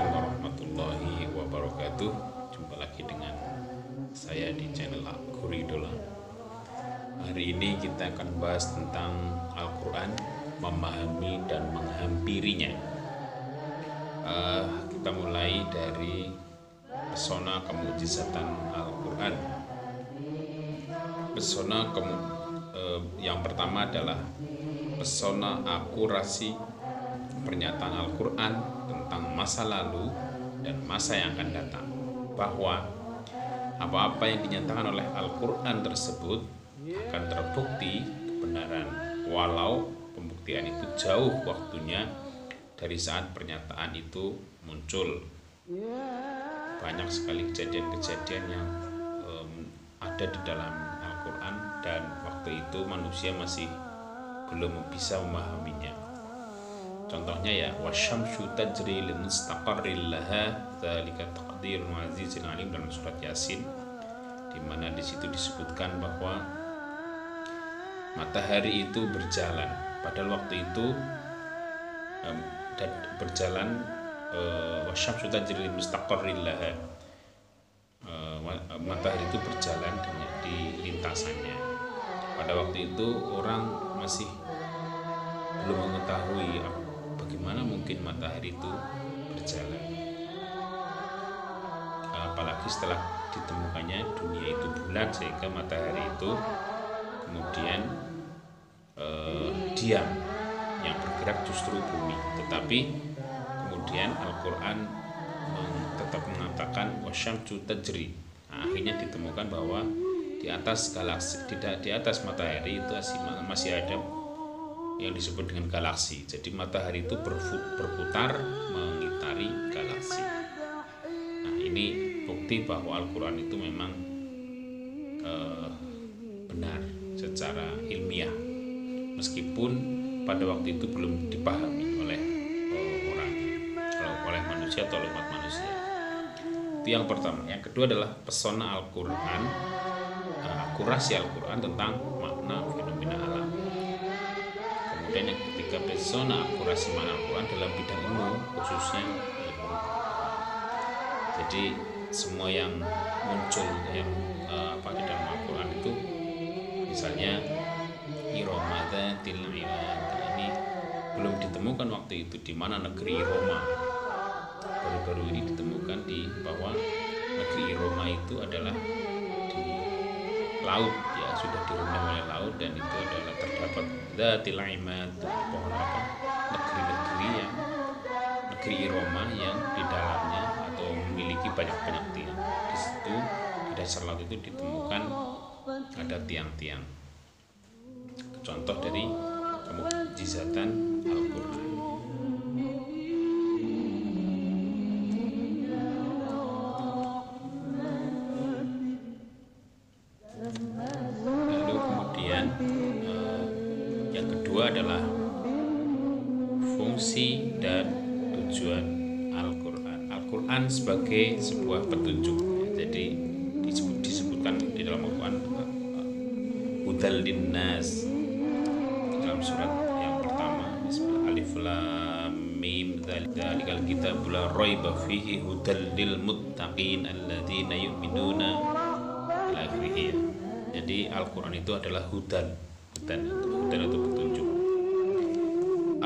warahmatullahi wabarakatuh. Jumpa lagi dengan saya di channel Al-Quridola. Hari ini kita akan bahas tentang Al-Quran, memahami dan menghampirinya. Kita mulai dari pesona kemujizatan Al-Quran. Yang pertama adalah pesona akurasi pernyataan Al-Quran tentang masa lalu dan masa yang akan datang, bahwa apa-apa yang dinyatakan oleh Al-Quran tersebut akan terbukti kebenaran, walau pembuktian itu jauh waktunya dari saat pernyataan itu muncul. Banyak sekali kejadian-kejadian yang ada di dalam Al-Quran, dan waktu itu manusia masih belum bisa memahaminya. Contohnya ya, wasyamsu tajri limustaqarril laha dzalika taqdirul azizil alim, dalam surat Yasin, di mana di situ disebutkan bahwa matahari itu berjalan. Padahal waktu itu berjalan wasyamsu tajri limustaqarril laha, matahari itu berjalan di lintasannya. Pada waktu itu orang masih belum mengetahui bagaimana mungkin matahari itu berjalan, apalagi setelah ditemukannya dunia itu bulat, sehingga matahari itu kemudian diam, yang bergerak justru bumi. Tetapi kemudian Al-Quran tetap mengatakan wasyamsu tajri. Akhirnya ditemukan bahwa di atas galaksi, tidak di atas matahari itu masih ada yang disebut dengan galaksi. Jadi matahari itu berputar mengitari galaksi. Nah, ini bukti bahwa Al-Quran itu memang benar secara ilmiah, meskipun pada waktu itu belum dipahami oleh orang, oleh manusia atau oleh umat manusia. Itu yang pertama. Yang kedua adalah pesona Al-Quran, akurasi Al-Quran tentang makna fenomena alam. Kemudian yang ketiga, pesona akurasi makna Al-Quran dalam bidang ilmu, khususnya ilmu. Jadi semua yang muncul yang di dalam Al-Quran itu, misalnya Iroma dzatil imad, ini belum ditemukan waktu itu di mana negeri Roma. Baru-baru ini ditemukan bahwa negeri Roma itu adalah di laut, ya, sudah direndam oleh laut, dan itu adalah terdapat dzatil imad, negeri Roma yang di dalamnya atau memiliki banyak tiang. Di situ di dasar laut itu ditemukan ada tiang-tiang. Contoh dari kemujizatan Al-Quran. Lalu kemudian yang kedua adalah fungsi dan tujuan Al-Quran. Al-Quran sebagai sebuah petunjuk. Jadi disebutkan di dalam Al-Quran hudal linnas, dalam surat yang pertama, Alif Lam Mim, dzalikal kitabul la raiba fihi hudal lil muttaqin alladzina yu'minuna ila akhirih. Jadi Al-Quran itu adalah hudan itu petunjuk.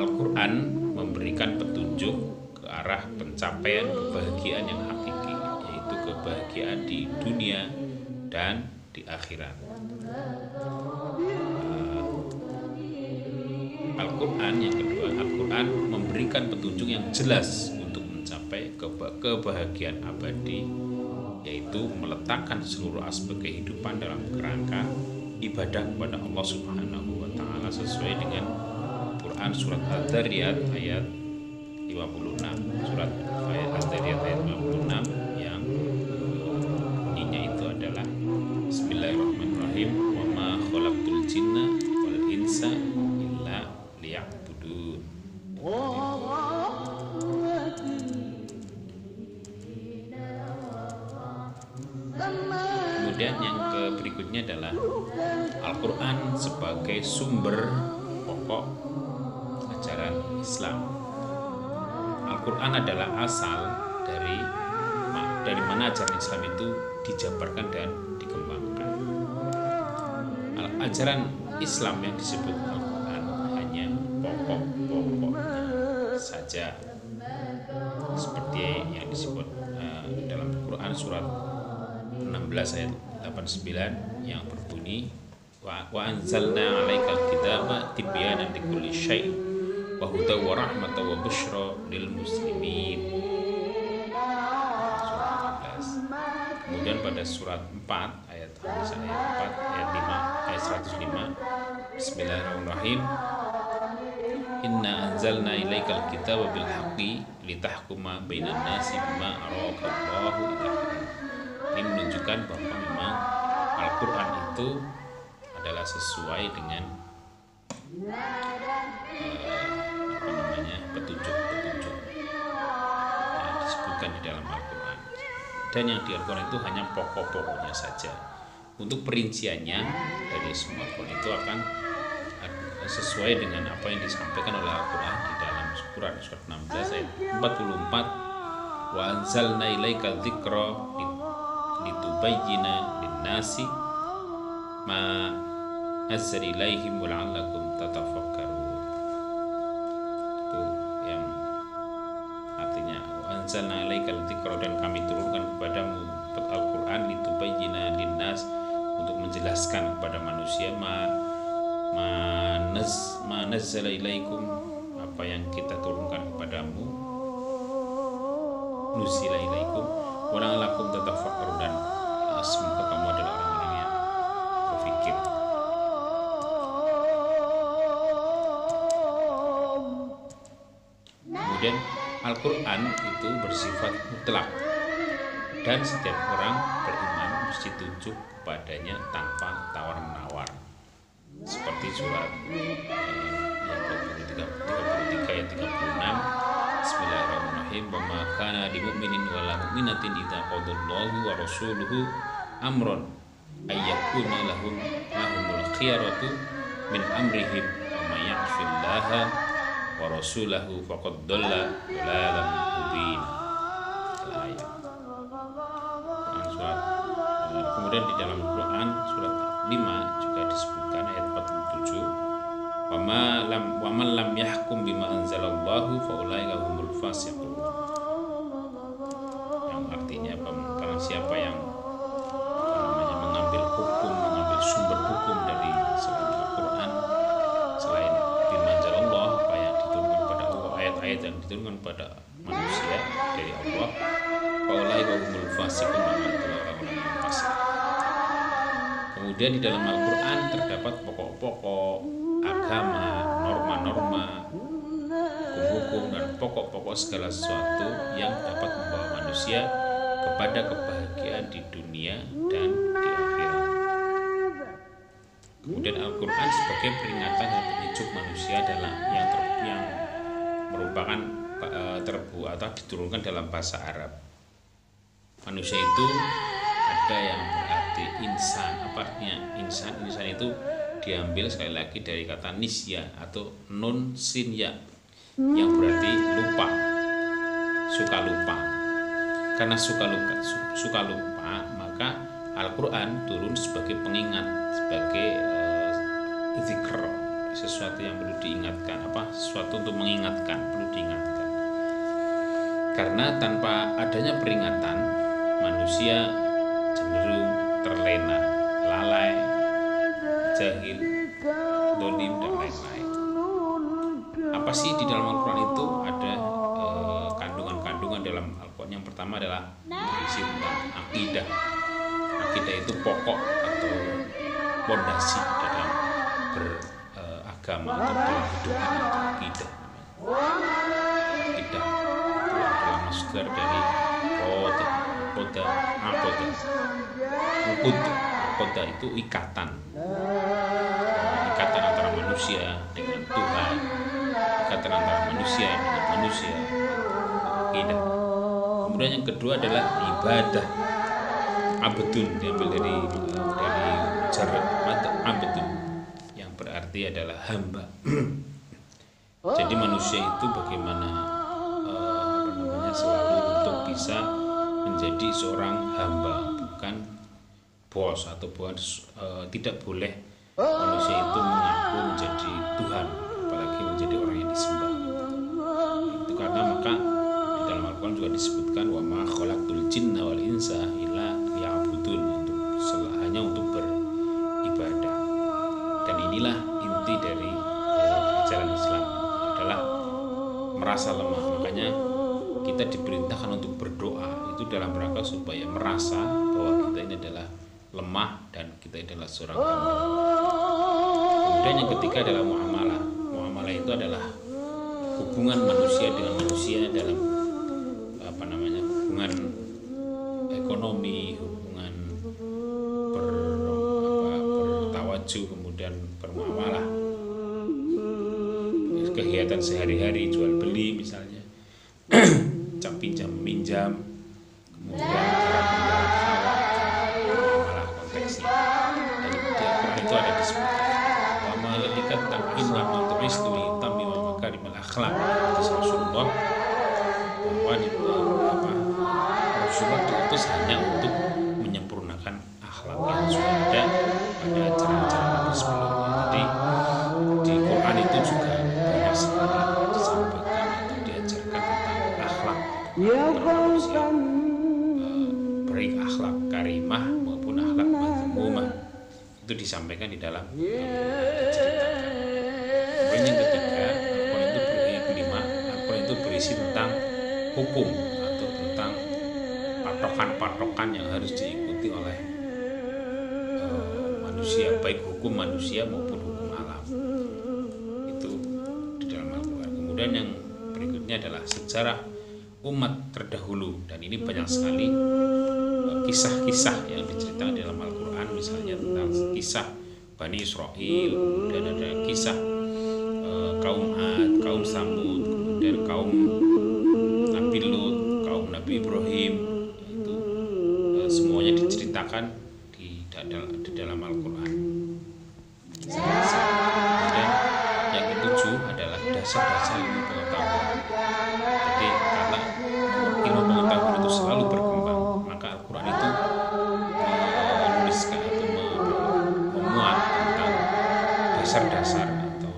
Al-Quran memberikan petunjuk ke arah pencapaian kebahagiaan yang hakiki, yaitu kebahagiaan di dunia dan di akhirat. Al-Quran yang kedua, Al-Quran memberikan petunjuk yang jelas untuk mencapai kebahagiaan abadi, yaitu meletakkan seluruh aspek kehidupan dalam kerangka ibadah kepada Allah Subhanahu wa Ta'ala sesuai dengan Quran surat Al-Dhariyat ayat 56. Surat Al-Dhariyat ayat 56 yang bunyinya itu adalah Bismillahirrahmanirrahim, wa ma khalaqtul jinna wal insa illa liya'budun. Kemudian yang berikutnya adalah Al-Quran sebagai sumber pokok ajaran Islam. Al-Quran adalah asal dari mana ajaran Islam itu dijabarkan dan dikembangkan. Ajaran Islam yang disebut Al-Quran hanya pokok-pokoknya saja, seperti yang disebut dalam Al-Quran surat 16 ayat 89 yang berbunyi wa anzalna 'alaikal kitaba tibyanan likulli syai' wa hudan wa rahmatan wa busyra lil muslimin. Kemudian pada surat 4 ayat 4 ayat 5 ayat 105 Bismillahirrahmanirrahim. Inna anzalna ilaikal kitaba bil haqqi litahkuma bainan nasi bima araqallahu ilaika. Ini menunjukkan bahwa memang Al-Quran itu adalah sesuai dengan petunjuk-petunjuk yang disebutkan di dalam Al-Quran. Dan yang di Al-Quran itu hanya pokok-pokoknya saja. Untuk perinciannya dari semua Al-Quran itu akan sesuai dengan apa yang disampaikan oleh Al-Quran di dalam surat 16 ayat 44. Wa anzalna ilaika dzikra litubayyina linnasi ma nazzala ilaihim la'allakum tatafakkarun. Itu yang artinya wa anzalna ilaika dzikra, dan kami turunkan kepadamu Al-Quran litubayyina linnas, untuk menjelaskan kepada manusia ma nazzala ilaikum, apa yang kita turunkan kepadamu, nuzila ilaikum wa la'allakum tatafakkarun, dan semoga kamu adalah orang-orang yang berpikir. Kemudian Al-Quran itu bersifat mutlak dan setiap orang beriman mesti tunduk kepadanya tanpa tawar-menawar, seperti surat yang 33 ayat 36 Bismillahirrahmanirrahim. Wa ma kana lil mu'minin wa la mu'minatin idza qadallahu wa rasuluhu amron ayyakuna lahumul khiyaratu min amrihim wa may ya'sillaha wa rasulahu faqad dhalla dhalalan mubin. Kemudian di dalam Quran surat 5 juga disebutkan ayat 47, wa man lam yahkum bima anzalallahu fa ulaika humul fasiqun, yang artinya barang siapa yang mengambil sumber hukum dari selain Al-Quran, selain bima anzalallah, apa yang diturunkan pada Allah, ayat-ayat yang diturunkan pada manusia dari Allah, fa ulaika humul fasiqun, maka itulah orang-orang yang fasik. Kemudian di dalam Al-Quran terdapat pokok-pokok agama, norma-norma, hukum-hukum, dan pokok-pokok segala sesuatu yang dapat membawa manusia kepada kebahagiaan di dunia dan di akhirat. Kemudian Al-Quran sebagai peringatan dan penyejuk manusia adalah yang merupakan terbuat atau diturunkan dalam bahasa Arab. Manusia itu ada yang berarti insan. Apa artinya insan? Insan itu diambil sekali lagi dari kata nisya atau nun sin ya, yang berarti lupa, suka lupa. Karena suka lupa, maka Al-Quran turun sebagai pengingat, sebagai zikr, sesuatu yang perlu diingatkan, sesuatu untuk mengingatkan, perlu diingatkan. Karena tanpa adanya peringatan, manusia cenderung terlena, lalai, jahil, dolim, dan lain-lain. Apa sih di dalam Al-Quran itu? Ada kandungan-kandungan dalam Al-Quran. Yang pertama adalah berisi tentang akidah. Akidah itu pokok atau pondasi dalam beragama atau berhidup ini, akidah. Akidah itu adalah masdar dari Koda itu ikatan antara manusia dengan Tuhan, ikatan antara manusia dengan manusia, akidah. Kemudian yang kedua adalah ibadah. abdun diambil dari jar mad abdun yang berarti adalah hamba. Jadi manusia itu bagaimana selalu untuk bisa menjadi seorang hamba, bukan bos atau bukan tidak boleh manusia itu mengaku menjadi Tuhan, apalagi menjadi orang yang disembah. Itu karena maka di dalam Al-Quran juga disebutkan wa ma khalaqtul jinna wal insa illa liya'budun, hanya untuk beribadah. Dan inilah inti dari ajaran Islam adalah merasa lemah. Makanya kita diperintahkan untuk berdoa itu dalam rangka supaya merasa bahwa kita ini adalah lemah dan kita adalah seorang hamba. Kemudian yang ketiga adalah muamalah. Muamalah itu adalah hubungan manusia dengan manusia dalam hubungan ekonomi, hubungan bertawajuh, kemudian bermuamalah, kegiatan sehari-hari, jual beli misalnya, pinjam minjam, kemudian garap menggarap sawah, muamalah konteksnya. Dan di Al-Quran itu ada disebutkan bahwa ketika inna ma tu'istu li tamima makarimal akhlaq, Rasulullah bahwa Rasulullah diutus hanya untuk menyempurnakan akhlak yang sudah ada pada ajaran-ajaran Nabi sebelumnya. Jadi di Quran itu juga banyak sekali disampaikan atau diajarkan tentang akhlak manusia, baik akhlak karimah maupun akhlak mazmumah, itu disampaikan di dalam diceritakan. Kemudian yang ketiga, Al-Quran itu berisi tentang hukum atau tentang patokan-patokan yang harus diikuti oleh manusia, baik hukum manusia maupun hukum alam. Itu di dalam Al-Quran. Kemudian yang berikutnya adalah sejarah umat terdahulu, dan ini banyak sekali kisah-kisah yang diceritakan dalam Al-Quran, misalnya tentang kisah Bani Israel, kemudian ada kisah kaum Ad, kaum Samud, kemudian kaum Nabi Lut, kaum Nabi Ibrahim. Itu semuanya diceritakan di dalam Al-Quran. Kemudian yang ketujuh adalah dasar-dasar ilmu pengetahuan. Jadi karena ilmu pengetahuan itu selalu berkembang, maka Al-Quran itu menuliskan atau memuat tentang dasar-dasar atau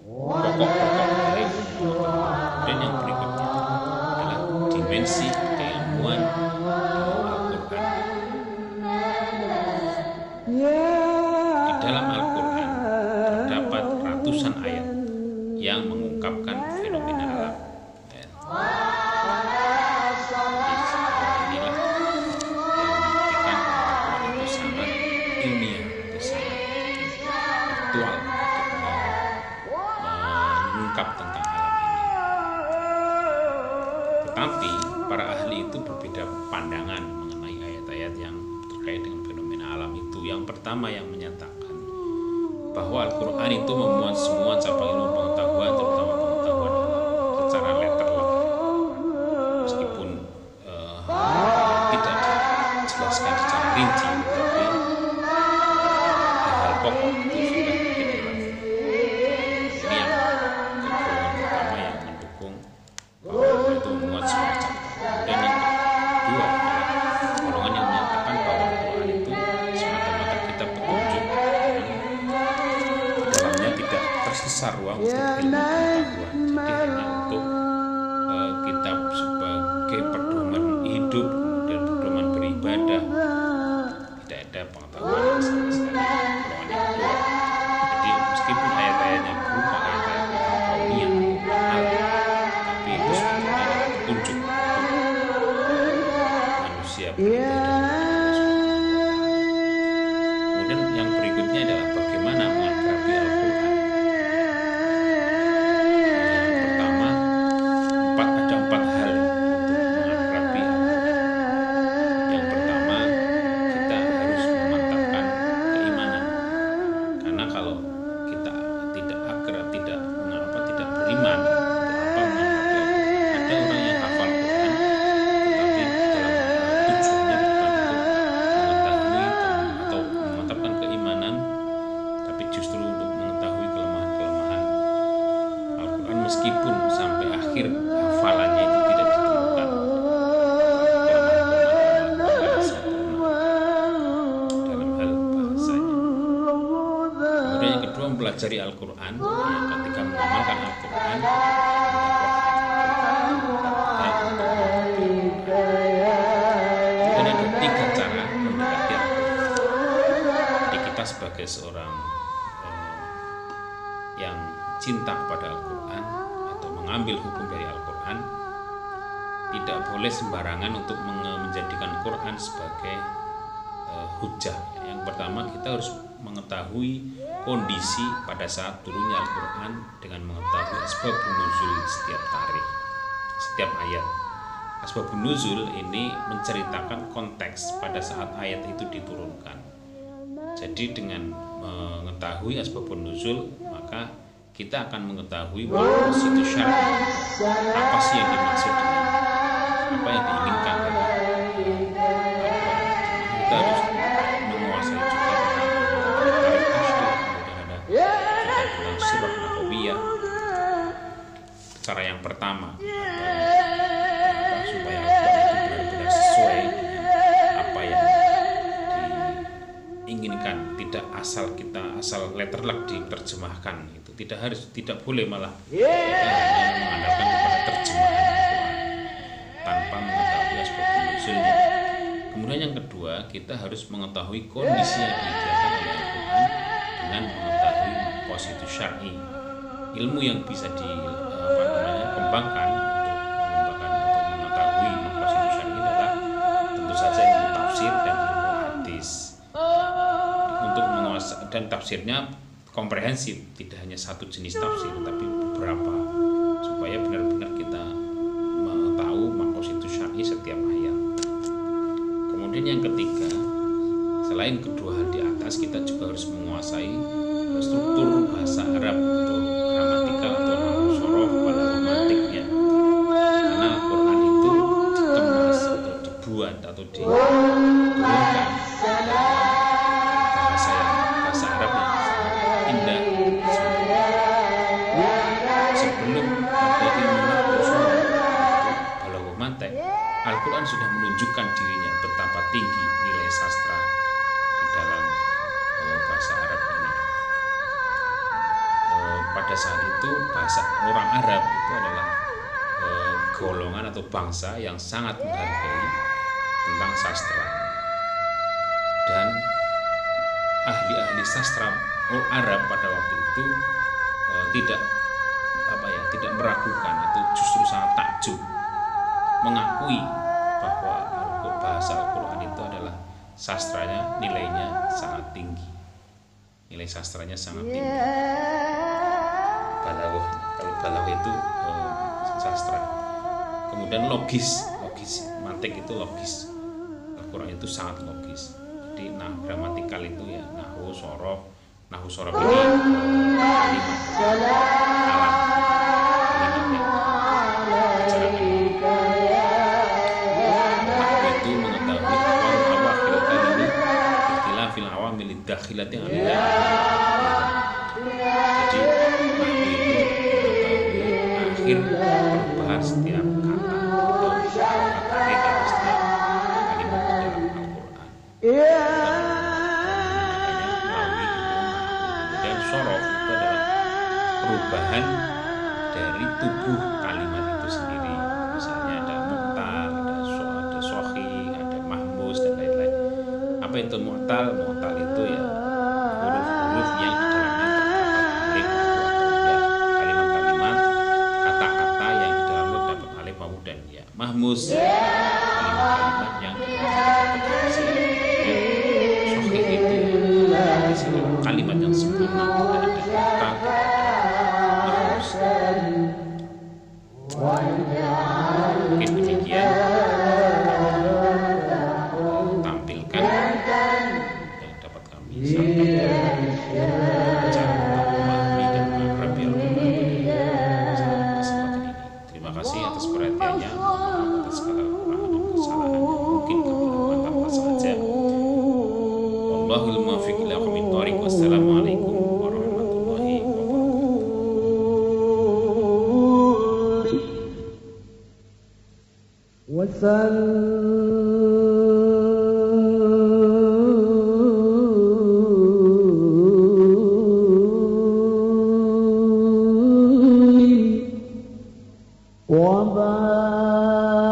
pokok-pokok dari ilmu pengetahuan. Dan yang berikutnya adalah dimensi keilmuan Al-Quran. Di dalam Al-Quran terdapat ratusan ayat yang mengungkapkan fenomena alam. Inilah yang membuktikan Al-Quran itu sangat ilmiah, itu sangat aktual untuk mengungkap tentang alam ini. Tetapi para ahli itu berbeda pandangan mengenai ayat-ayat yang terkait dengan fenomena alam itu. Yang pertama yang menyatakan bahwa Al-Quran itu memuat semua cabang ilmu pengetahuan, terutama pengetahuan alam secara letterlock, meskipun tidak dijelaskan secara rinci, tetapi hal pokok itu sudah ada di dalam. Ini yang golongan pertama yang mendukung bahwa Al-Quran itu memuat semua cabang. Kemudian yang kedua adalah golongan yang menyatakan bahwa Al-Quran itu semata-mata kitab petunjuk, di dalamnya tidak tersisa ruang untuk ilmu pengetahuan. Jadi hanya untuk kitab sebagai pedoman hidup, kemudian pedoman beribadah, tidak ada pengetahuan sama sekali. Golongan yang kedua, jadi meskipun ayat-ayatnya berupa ayat-ayat tentang kauniyah, alam, tapi itu sebetulnya adalah petunjuk untuk manusia beribadah. Kemudian yang berikutnya adalah bagaimana mengakrabi Al-Quran. Yang pertama, ada empat hal untuk mengakrabi Al-Quran. Yang pertama, kita harus memantapkan keimanan, karena kalau kita tidak akrab, tidak beriman, untuk apa mengakrabi Al-Quran? Ada orang yang hafal Quran, tetapi dalam tujuannya bukan meskipun sampai akhir hafalannya itu tidak ditemukan kelemahan-kelemahan sempurna dalam hal bahasanya. Kemudian yang kedua, mempelajari Al-Quran, ya, ketika mengamalkan Al-Quran sebagai seorang yang cinta kepada Al-Quran atau mengambil hukum dari Al-Quran, tidak boleh sembarangan untuk menjadikan Quran sebagai hujah. Yang pertama, kita harus mengetahui kondisi pada saat turunnya Al-Quran dengan mengetahui asbabun nuzul setiap tarikh, setiap ayat. Asbabun nuzul ini menceritakan konteks pada saat ayat itu diturunkan. Jadi dengan mengetahui asbabun nuzul, maka kita akan mengetahui maksud syar'i, apa sih yang dimaksud dengan apa yang diinginkan dengan Al-Quran. Kita harus menguasai juga tentang tarikh tasyri', kemudian ada juga tentang sirah nabawiyah, cara yang pertama atau supaya Al-Quran itu benar-benar sesuai dengan apa yang inginkan, tidak asal letter luck diterjemahkan. Itu tidak boleh, malah kita hanya mengandalkan kepada terjemahan Al-Quran tanpa mengetahui asbabun nuzulnya. Kemudian yang kedua, kita harus mengetahui kondisi yang diajarkan oleh Al-Quran dengan mengetahui maqasid syar'i, ilmu yang bisa kembangkan untuk mengetahui maqasid syar'i adalah tentu saja ilmu tafsir dan ilmu hadis. Dan tafsirnya komprehensif, tidak hanya satu jenis tafsir tapi beberapa, supaya benar-benar kita tahu maqasid syar'i setiap ayat. Kemudian yang ketiga, selain kedua hal di atas, kita juga harus menguasai struktur bahasa Arab atau gramatikal atau nahwu shoroh pada romantiknya, karena Al-Quran itu dikemas atau dibuat atau diturunkan Al-Quran sudah menunjukkan dirinya betapa tinggi nilai sastra di dalam bahasa Arab ini. Pada saat itu bahasa orang Arab itu adalah golongan atau bangsa yang sangat menghargai tentang sastra, dan ahli-ahli sastra Arab pada waktu itu tidak meragukan atau justru sangat takjub mengakui bahwa bahasa Al-Quran itu adalah sastranya, nilainya sangat tinggi. Nilai sastranya sangat tinggi. Balaghah, kalau balaghah itu sastra. Kemudian logis, mantik itu logis. Al-Quran itu sangat logis. Jadi gramatikal itu ya nahwu shoroh ini kalimat alam. Dakhilat yang ada. Jadi itu mengetahui akhir perubahan setiap kata atau kata dari setiap kalimat di dalam Al-Quran. Kemudian shorof itu adalah perubahan dari tubuh kalimat itu sendiri. Misalnya ada mu'tal, ada shohi, ada mahmus dan lain-lain. Apa itu mu'tal? Mu'tal itu ya huruf-huruf yang di dalamnya terdapat alif atau ya, kalimat-kalimat, kata-kata yang di dalamnya terdapat alif dan ya. Mahmus, kalimat-kalimat yang terdapat alif. Shohi itu kalimat yang sempurna, tidak ada kata, mahmus. Mungkin demikian tampilkan yang dapat kami sampaikan cara memahami dan mengakrabi Al-Quran dalam kesempatan ini. Terima kasih atas perhatiannya. Maaf atas segala kekurangan dan kesalahan yang mungkin kami lakukan tanpa sengaja. Wallahul muwaffiq ila aqwamit thoriq. Wassalamualaikum warahmatullahi wabarakatuh. وبارك